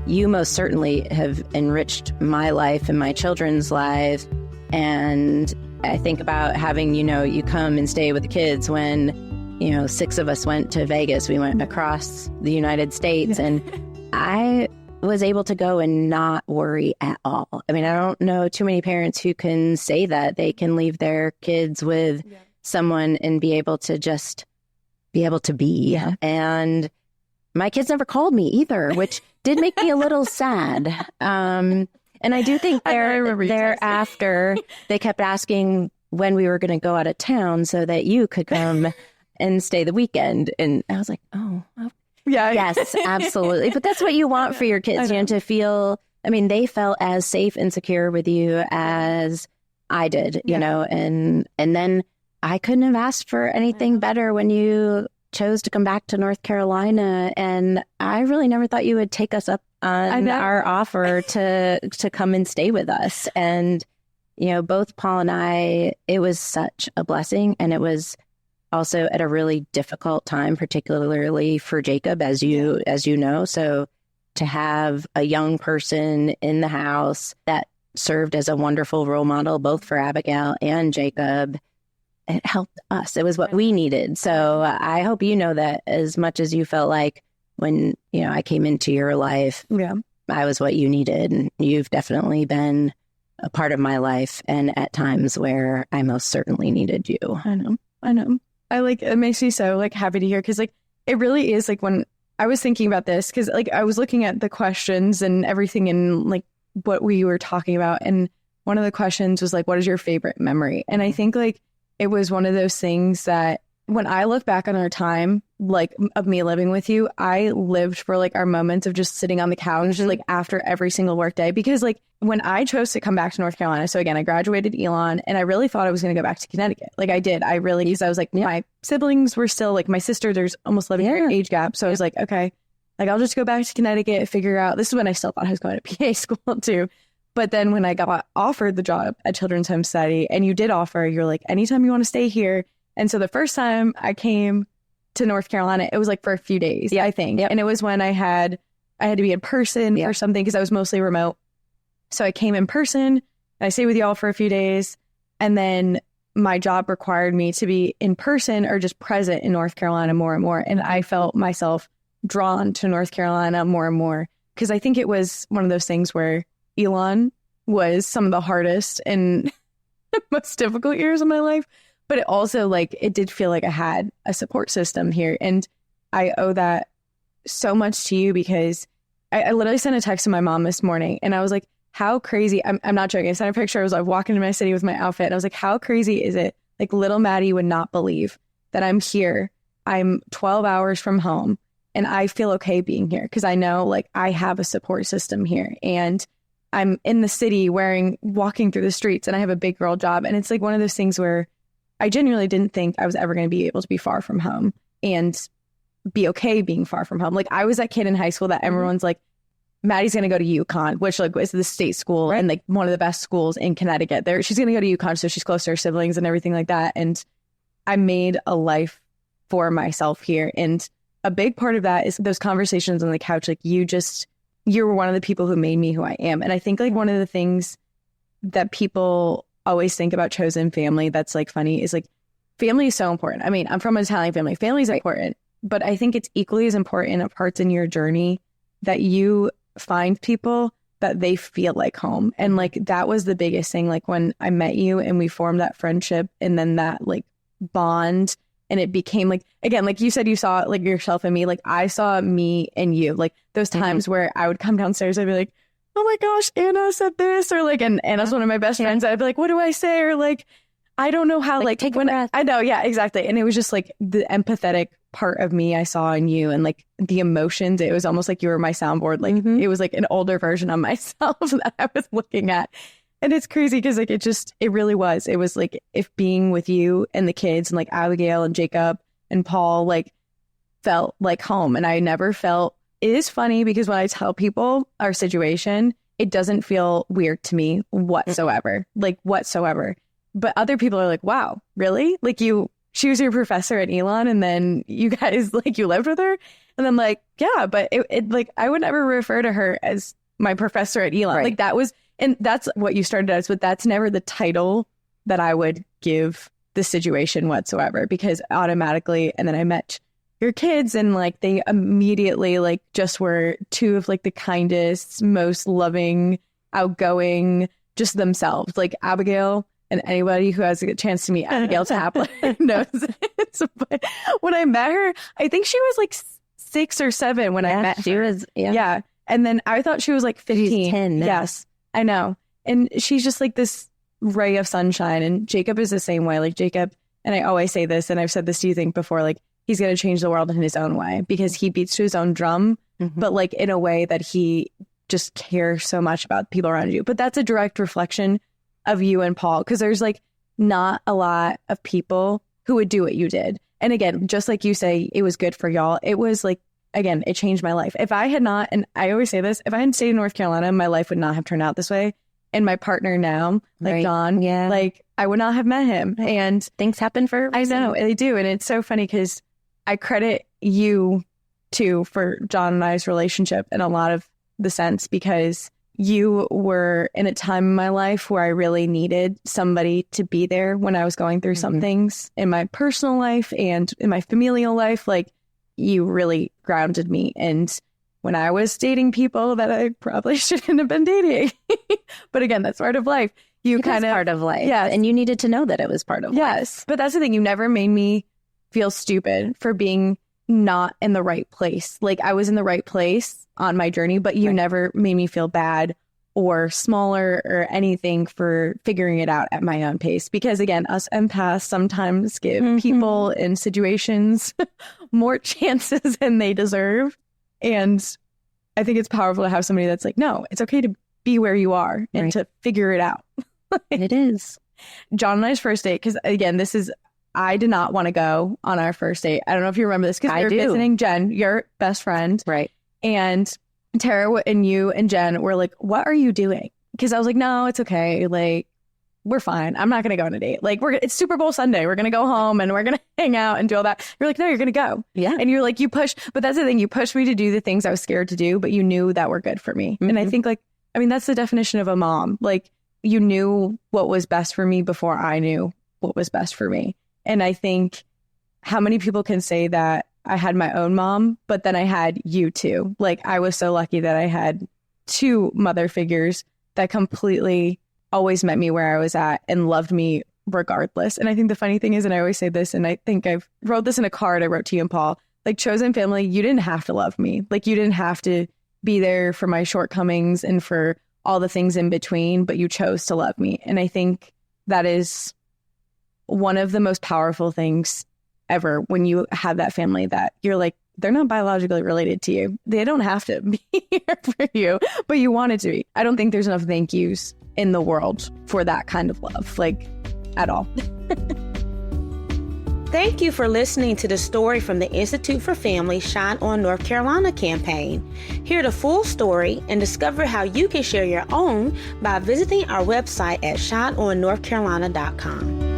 you most certainly have enriched my life and my children's lives. And I think about having, you come and stay with the kids when, 6 of us went to Vegas. We went across the United States, and I was able to go and not worry at all. I mean, I don't know too many parents who can say that they can leave their kids with someone and be able to just be able to be. Yeah. And my kids never called me either, which did make me a little sad. And I do think thereafter they kept asking when we were going to go out of town so that you could come and stay the weekend. And I was like, oh, yeah, yes, absolutely. But that's what you want for your kids, to feel, they felt as safe and secure with you as I did, and then I couldn't have asked for anything better when you chose to come back to North Carolina. And I really never thought you would take us up on our offer to come and stay with us. And, both Paul and I, it was such a blessing. And it was also at a really difficult time, particularly for Jacob, as you know. So to have a young person in the house that served as a wonderful role model, both for Abigail and Jacob, it helped us. It was what we needed. So I hope you know that as much as you felt like when, I came into your life, I was what you needed. And you've definitely been a part of my life, and at times where I most certainly needed you. I know. It makes me so happy to hear, because it really is when I was thinking about this, because I was looking at the questions and everything and what we were talking about. And one of the questions was what is your favorite memory? And I think it was one of those things that when I look back on our time, of me living with you, I lived for our moments of just sitting on the couch, just after every single work day. Because when I chose to come back to North Carolina, so again, I graduated Elon, and I really thought I was going to go back to Connecticut. I did. I really, because I was my siblings were still my sister, there's almost 11-year age gap. So I was okay, I'll just go back to Connecticut, figure out, this is when I still thought I was going to PA school too. But then when I got offered the job at Children's Home Study, and you did offer, you're anytime you want to stay here. And so the first time I came to North Carolina, it was for a few days, I think. And it was when I had to be in person or something, because I was mostly remote. So I came in person, and I stayed with y'all for a few days. And then my job required me to be in person or just present in North Carolina more and more. And I felt myself drawn to North Carolina more and more, because I think it was one of those things where Elon was some of the hardest and most difficult years of my life. But it also, it did feel like I had a support system here. And I owe that so much to you, because I literally sent a text to my mom this morning, and I was how crazy, I'm not joking. I sent a picture. I was walking into my city with my outfit, and I was how crazy is it? Little Maddie would not believe that I'm here. I'm 12 hours from home, and I feel okay being here, because I know I have a support system here, and I'm in the city walking through the streets, and I have a big girl job. And it's one of those things where I genuinely didn't think I was ever going to be able to be far from home and be okay being far from home. I was that kid in high school that everyone's Maddie's going to go to UConn, which is the state school, right, and one of the best schools in Connecticut. She's going to go to UConn, so she's close to her siblings and everything like that. And I made a life for myself here. And a big part of that is those conversations on the couch. You were one of the people who made me who I am. And I think one of the things that people always think about chosen family that's funny is family is so important. I mean, I'm from an Italian family. Family is important, but I think it's equally as important a parts in your journey that you find people that they feel like home. And that was the biggest thing. When I met you and we formed that friendship, and then that bond, and it became again, you said, you saw yourself in me. I saw me and you, those times where I would come downstairs, I'd be oh my gosh, Anna said this, or and Anna's one of my best friends. I'd be what do I say? Or I don't know how, take a breath. I know. Yeah, exactly. And it was just the empathetic part of me I saw in you, and the emotions. It was almost you were my soundboard. It was an older version of myself that I was looking at. And it's crazy because it really was. It was if being with you and the kids and Abigail and Jacob and Paul felt like home. And I never felt, it is funny because when I tell people our situation, it doesn't feel weird to me whatsoever, whatsoever. But other people are wow, really? She was your professor at Elon, and then you guys, you lived with her? And I'm like, yeah, but it like, I would never refer to her as my professor at Elon. Right. Like that was, and that's what you started as, but that's never the title that I would give the situation whatsoever, because automatically, and then I met your kids and like they immediately like just were two of like the kindest, most loving, outgoing, just themselves. Like Abigail, and anybody who has a chance to meet Abigail Tapler knows it. But when I met her, I think she was like 6 or 7 when I met her. She was, Yeah. And then I thought she was like 15. She's 10 now. Yes, I know. And she's just like this ray of sunshine. And Jacob is the same way. Like Jacob, and I always say this, and I've said this to you, think before, like he's going to change the world in his own way because he beats to his own drum, but like in a way that he just cares so much about people around you. But that's a direct reflection of you and Paul, because there's like not a lot of people who would do what you did. And again, just like you say, it was good for y'all. It was like, again, it changed my life. If I had not, and I always say this, if I hadn't stayed in North Carolina, my life would not have turned out this way. And my partner now, like John, like I would not have met him. And things happen for a reason. I know they do. And it's so funny because I credit you too for John and I's relationship in a lot of the sense, because you were in a time in my life where I really needed somebody to be there when I was going through some things in my personal life and in my familial life. Like you really grounded me. And when I was dating people that I probably shouldn't have been dating, but again, that's part of life. You kind of part of life. Yeah. And you needed to know that it was part of life. Yes. But that's the thing. You never made me feel stupid for being not in the right place. Like I was in the right place on my journey, but you never made me feel bad or smaller or anything for figuring it out at my own pace. Because again, us empaths sometimes give people in situations more chances than they deserve. And I think it's powerful to have somebody that's like, no, it's okay to be where you are and to figure it out. It is. John and I's first date, because again, I did not want to go on our first date. I don't know if you remember this, because we were visiting Jen, your best friend. Right. And Tara and you and Jen were like, what are you doing? Because I was like, no, it's okay. Like, we're fine. I'm not going to go on a date. Like, it's Super Bowl Sunday. We're going to go home and we're going to hang out and do all that. You're like, no, you're going to go. Yeah. And you're like, but that's the thing. You pushed me to do the things I was scared to do, but you knew that were good for me. And I think that's the definition of a mom. Like, you knew what was best for me before I knew what was best for me. And I think how many people can say that I had my own mom, but then I had you too. Like, I was so lucky that I had 2 mother figures that completely always met me where I was at and loved me regardless. And I think the funny thing is, and I always say this, and I think I wrote this in a card I wrote to you and Paul, like, chosen family, you didn't have to love me. Like, you didn't have to be there for my shortcomings and for all the things in between, but you chose to love me. And I think that is one of the most powerful things ever, when you have that family that you're like, they're not biologically related to you. They don't have to be here for you, but you want it to be. I don't think there's enough thank yous in the world for that kind of love, like, at all. Thank you for listening to the story from the Institute for Family Shine On North Carolina campaign. Hear the full story and discover how you can share your own by visiting our website at shineonnorthcarolina.com.